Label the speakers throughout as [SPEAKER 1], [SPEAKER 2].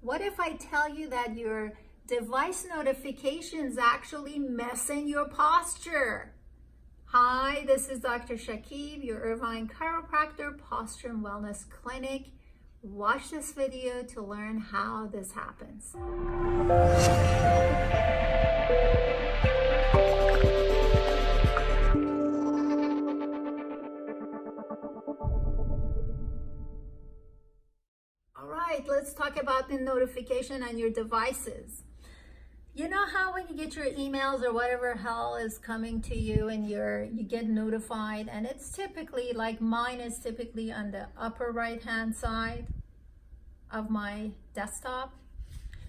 [SPEAKER 1] What if I tell you that your device notifications actually messing your posture? Hi, this is Dr. Shakib, your Irvine Chiropractor, Posture and Wellness Clinic. Watch this video to learn how this happens. All right, let's talk about the notification on your devices. You know how when you get your emails or whatever hell is coming to you and you get notified, and it's typically, like mine is typically on the upper right hand side of my desktop.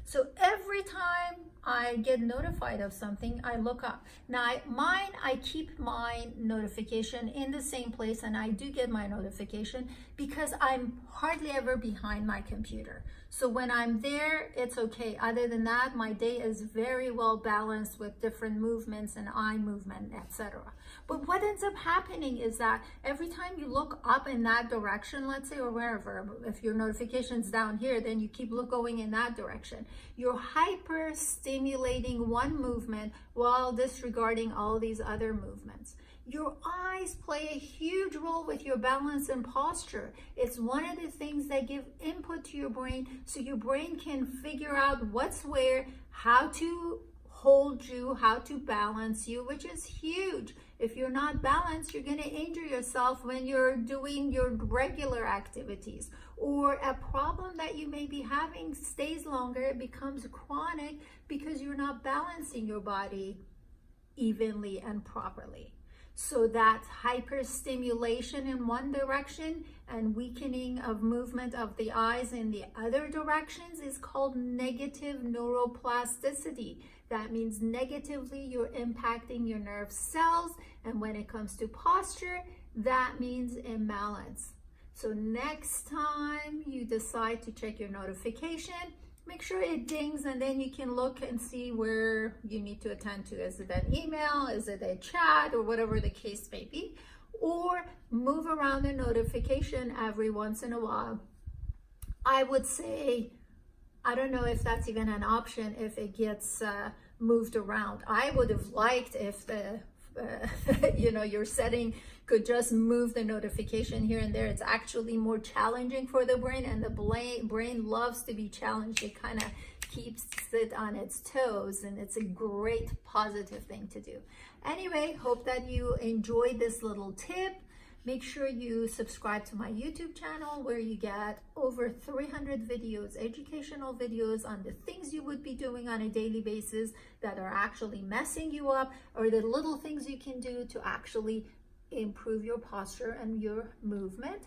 [SPEAKER 1] So every time I get notified of something, I look up. Now I keep my notification in the same place, and I do get my notification because I'm hardly ever behind my computer. So when I'm there, it's okay. Other than that, my day is very well balanced with different movements and eye movement, etc. But what ends up happening is that every time you look up in that direction, let's say, or wherever, if your notification's down here, then you keep going in that direction. You're hyper stimulating one movement while disregarding all these other movements. Your eyes play a huge role with your balance and posture. It's one of the things that give input to your brain so your brain can figure out what's where, how to hold you, how to balance you, which is huge. If you're not balanced, you're going to injure yourself when you're doing your regular activities, or a problem that you may be having stays longer, it becomes chronic because you're not balancing your body evenly and properly. So that hyperstimulation in one direction and weakening of movement of the eyes in the other directions is called negative neuroplasticity. That means negatively you're impacting your nerve cells, and when it comes to posture, that means imbalance. So next time you decide to check your notification, make sure it dings, and then you can look and see where you need to attend to. Is it an email? Is it a chat? Or whatever the case may be. Or move around the notification every once in a while. I would say, I don't know if that's even an option if it gets moved around. I would have liked if the your setting could just move the notification here and there. It's actually more challenging for the brain, and the brain loves to be challenged. It kind of keeps it on its toes, and it's a great positive thing to do. Anyway, hope that you enjoyed this little tip. Make sure you subscribe to my YouTube channel, where you get over 300 videos, educational videos on the things you would be doing on a daily basis that are actually messing you up, or the little things you can do to actually improve your posture and your movement.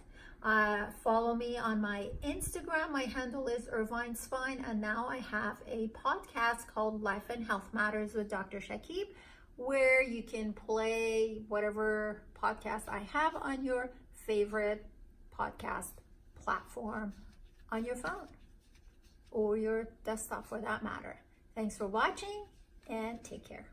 [SPEAKER 1] Follow me on my Instagram. My handle is Irvine Spine, and now I have a podcast called Life and Health Matters with Dr. Shakib, where you can play whatever podcast I have on your favorite podcast platform on your phone or your desktop for that matter. Thanks for watching, and take care.